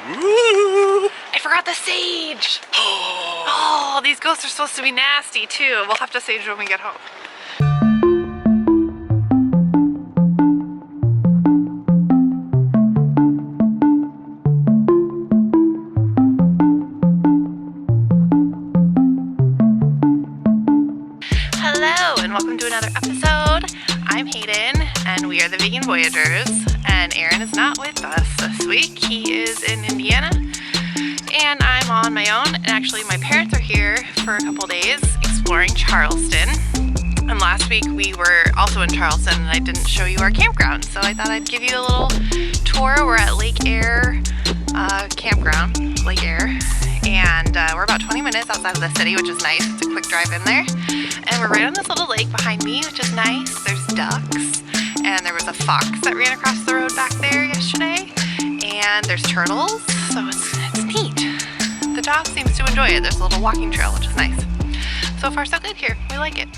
Woo! I forgot the sage! Oh, these ghosts are supposed to be nasty too. We'll have to sage when we get home. Hello, and welcome to another episode. I'm Hayden, and we are the Vegan Voyagers, and Aaron is not with us this week. He is in Indiana, and I'm on my own, and actually my parents are here for a couple days exploring Charleston. And last week we were also in Charleston, and I didn't show you our campground, so I thought I'd give you a little tour. We're at Eyre Campground, Lake Eyre, and we're about 20 minutes outside of the city, which is nice. It's a quick drive in there. And we're right on this little lake behind me, which is nice. There's ducks, and there was a fox that ran across the road back there yesterday, and there's turtles, so it's neat. The dog seems to enjoy it. There's a little walking trail, which is nice. So far so good here. We like it.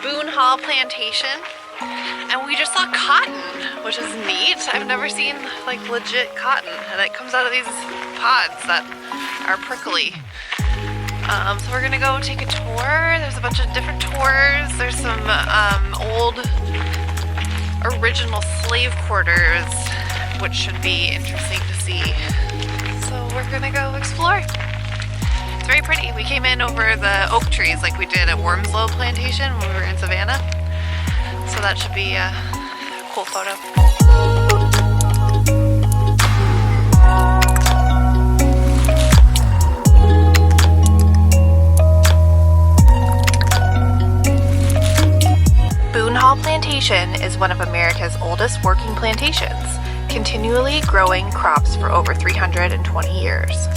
Boone Hall Plantation, and we just saw cotton, which is neat. I've never seen like legit cotton, and it comes out of these pods that are prickly. So we're gonna go take a tour. There's a bunch of different tours. There's some old original slave quarters, which should be interesting to see. So we're gonna go explore. It's very pretty. We came in over the oak trees like we did at Old Plantation when we were in Savannah. So that should be a cool photo. Boone Hall Plantation is one of America's oldest working plantations, continually growing crops for over 320 years.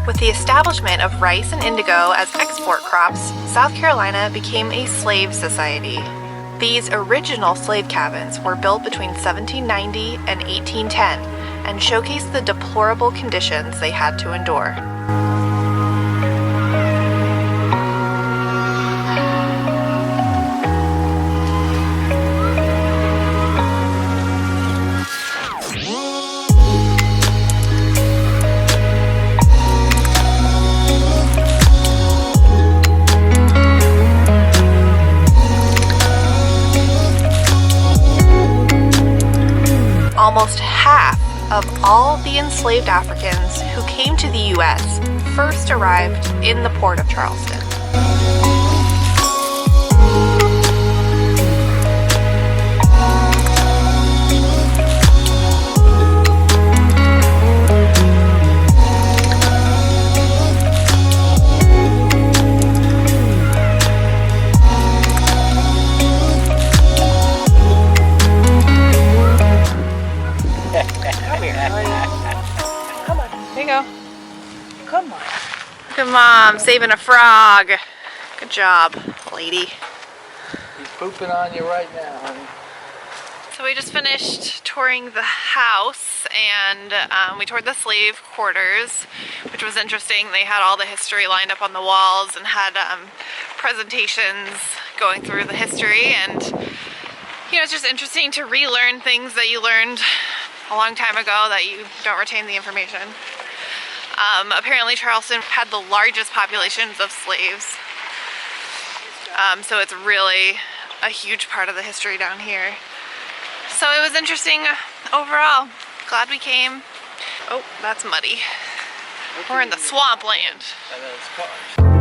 With the establishment of rice and indigo as export crops, South Carolina became a slave society. These original slave cabins were built between 1790 and 1810 and showcased the deplorable conditions they had to endure. Almost half of all the enslaved Africans who came to the U.S. first arrived in the port of Charleston. Come on, there you go. Come on. Look at Mom saving a frog. Good job, lady. He's pooping on you right now, honey. So we just finished touring the house, and we toured the slave quarters, which was interesting. They had all the history lined up on the walls and had presentations going through the history, and you know, it's just interesting to relearn things that you learned a long time ago that you don't retain the information. Apparently Charleston had the largest populations of slaves. So it's really a huge part of the history down here. So it was interesting overall. Glad we came. Oh, that's muddy. We're in the swampland. And then it's cars.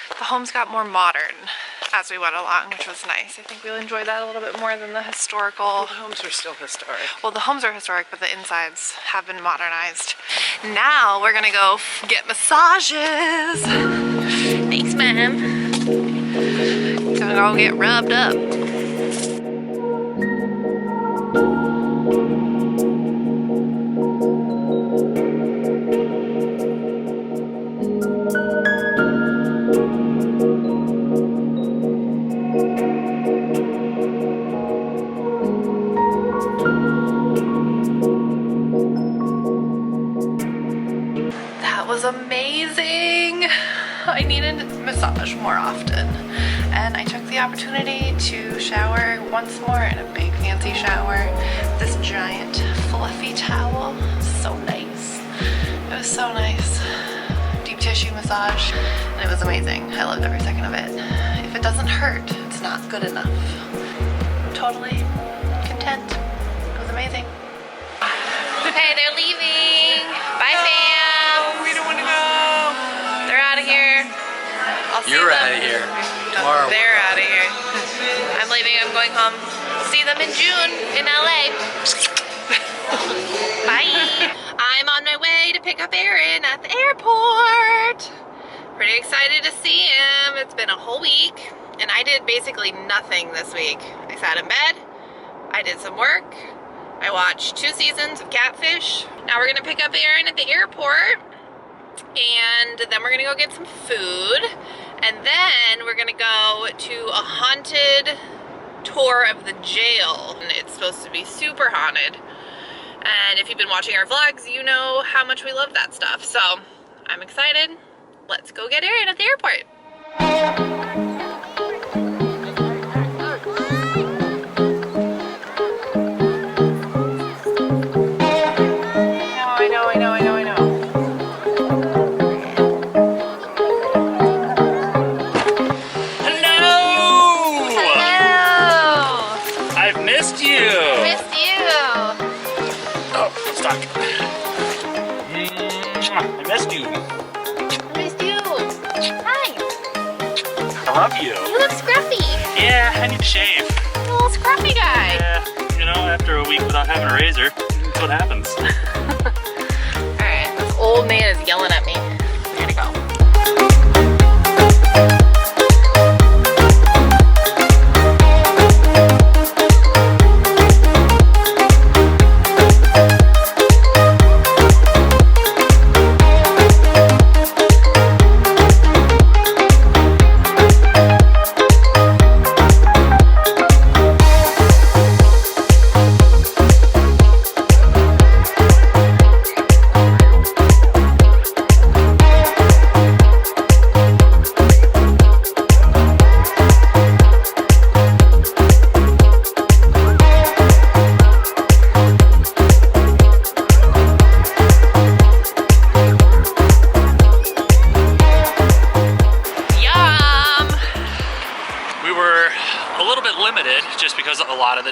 The homes got more modern as we went along, which was nice. I think we'll enjoy that a little bit more than the historical. Well, the homes are still historic. Well, the homes are historic, but the insides have been modernized. Now we're gonna go get massages. Thanks, ma'am. Gonna go get rubbed up. Amazing. I needed a massage more often, and I took the opportunity to shower once more in a big fancy shower. This giant fluffy towel, so nice. It was so nice. Deep tissue massage, and it was amazing. I loved every second of it. If it doesn't hurt, it's not good enough. I'm totally content. It was amazing. Okay, they're leaving. Bye, fam. We don't want to go. They're out of here. I'll see You're them. out of here. Tomorrow. They're out of here. I'm leaving. I'm going home. See them in June in LA. Bye. I'm on my way to pick up Aaron at the airport. Pretty excited to see him. It's been a whole week, and I did basically nothing this week. I sat in bed. I did some work. I watched 2 seasons of Catfish. Now we're gonna pick up Aaron at the airport, and then we're gonna go get some food, and then we're gonna go to a haunted tour of the jail. And it's supposed to be super haunted, and if you've been watching our vlogs, you know how much we love that stuff. So I'm excited. Let's go get Aaron at the airport. I missed you. Missed you. Hi. I love you. You look scruffy. Yeah, I need to shave. You're a little scruffy guy. Yeah, you know, after a week without having a razor, that's what happens. Alright, this old man is yelling at me. I gotta go.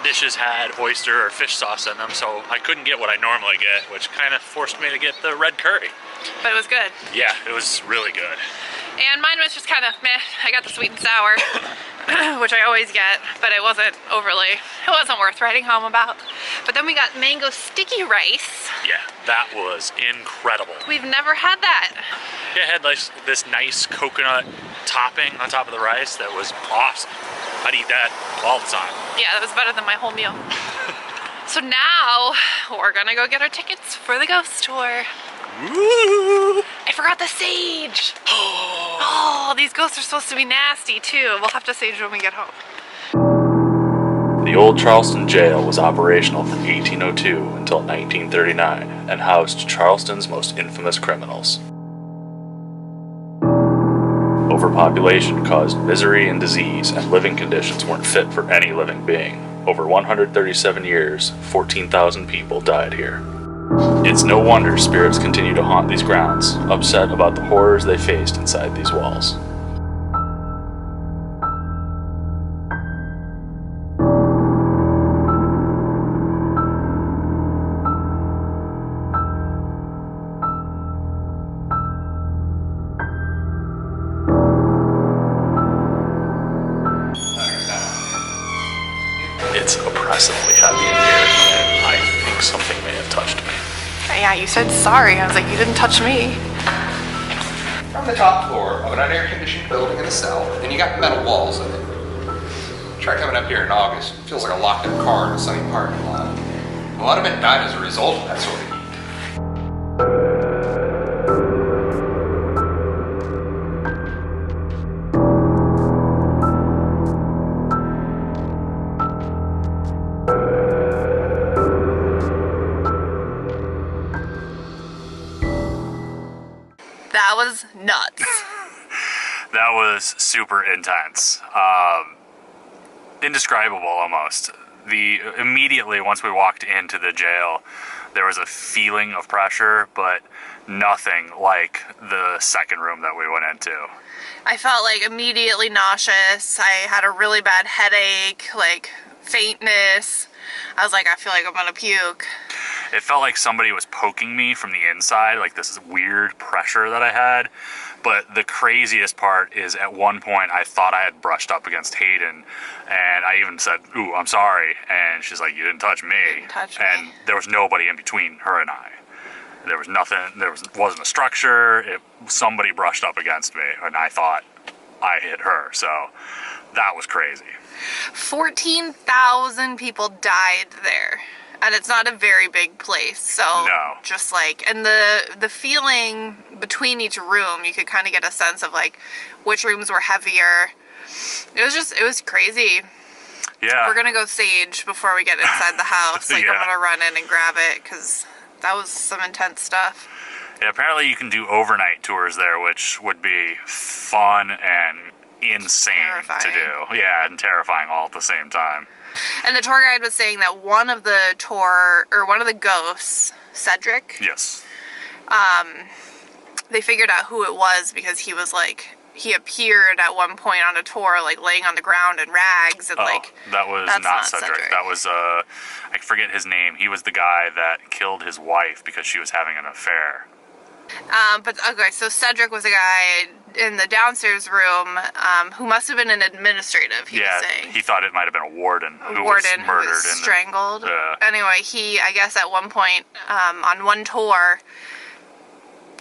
Dishes had oyster or fish sauce in them, so I couldn't get what I normally get, which kind of forced me to get the red curry. But it was good. Yeah, it was really good. And mine was just kind of meh. I got the sweet and sour, which I always get, but it wasn't worth writing home about. But then we got mango sticky rice. Yeah, that was incredible. We've never had that. Yeah, it had like this nice coconut topping on top of the rice that was awesome. I'd eat that all the time. Yeah, that was better than my whole meal. So now we're gonna go get our tickets for the ghost tour. Woo! I forgot the sage. Oh, these ghosts are supposed to be nasty too. We'll have to sage when we get home. The Old Charleston Jail was operational from 1802 until 1939 and housed Charleston's most infamous criminals. Overpopulation caused misery and disease, and living conditions weren't fit for any living being. Over 137 years, 14,000 people died here. It's no wonder spirits continue to haunt these grounds, upset about the horrors they faced inside these walls. oppressively heavy in here, and I think something may have touched me. Yeah, you said sorry. I was like, you didn't touch me. From the top floor of an unair-conditioned building in a cell, and you got metal walls in it. Try coming up here in August. It feels like a locked-up car in a sunny parking lot. A lot of men died as a result of that sort of heat. That was nuts. That was super intense. Indescribable almost. Immediately once we walked into the jail, there was a feeling of pressure, but nothing like the second room that we went into. I felt like immediately nauseous. I had a really bad headache, like faintness. I was like, I feel like I'm gonna puke. It felt like somebody was poking me from the inside, like this weird pressure that I had. But the craziest part is at one point I thought I had brushed up against Hayden, and I even said, "Ooh, I'm sorry." And she's like, "You didn't touch me." You didn't touch me. And there was nobody in between her and I. There was nothing, wasn't a structure. Somebody brushed up against me, and I thought I hit her. So that was crazy. 14,000 people died there. And it's not a very big place, so No. just like, and the feeling between each room, you could kind of get a sense of like which rooms were heavier. It was crazy. Yeah. We're gonna go sage before we get inside the house. Like Yeah. I'm gonna run in and grab it because that was some intense stuff. Yeah, apparently you can do overnight tours there, which would be fun and insane Terrifying. to do. Yeah, and terrifying all at the same time. And the tour guide was saying that one of the ghosts, Cedric, Yes. they figured out who it was because he was like, he appeared at one point on a tour, like laying on the ground in rags and like. That was that's not Cedric. That was, I forget his name. He was the guy that killed his wife because she was having an affair. But okay, so Cedric was a guy in the downstairs room who must have been an administrative, he was saying. He thought it might have been a warden who Was was murdered. strangled. Yeah. Anyway, he, I guess at one point on one tour,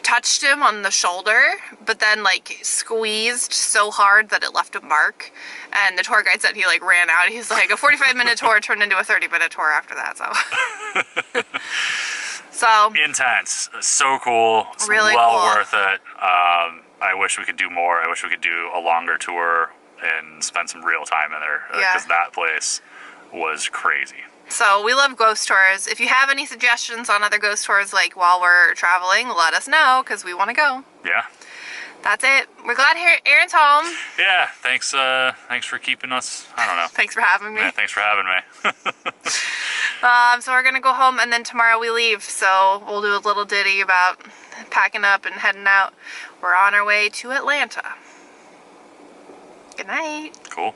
touched him on the shoulder, but then like squeezed so hard that it left a mark. And the tour guide said he like ran out. He's like, a 45-minute tour turned into a 30-minute tour after that, so. So Intense. So cool. It's really well cool. worth it. I wish we could do more. I wish we could do a longer tour and spend some real time in there. Yeah. Because that place was crazy. So we love ghost tours. If you have any suggestions on other ghost tours, like while we're traveling, let us know because we want to go. Yeah. That's it. We're glad Aaron's home. Yeah. Thanks for keeping us. I don't know. Thanks for having me. Yeah, thanks for having me. So we're gonna go home and then tomorrow we leave. So we'll do a little ditty about packing up and heading out. We're on our way to Atlanta. Good night. Cool.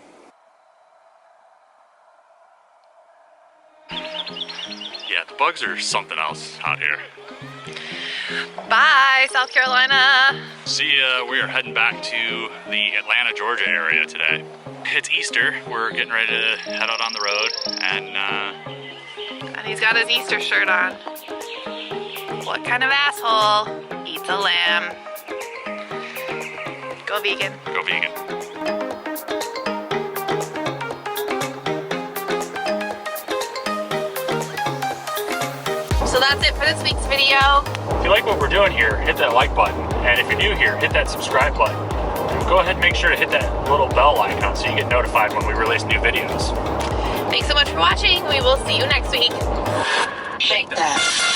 Yeah, the bugs are something else out here. Bye, South Carolina. See ya. We are heading back to the Atlanta, Georgia area today. It's Easter. We're getting ready to head out on the road, And he's got his Easter shirt on. What kind of asshole eats a lamb? Go vegan. go vegan. So that's it for this week's video. If you like what we're doing here, hit that like button. And if you're new here, hit that subscribe button. Go ahead and make sure to hit that little bell icon so you get notified when we release new videos. Thanks so much for watching. We will see you next week. Shake that.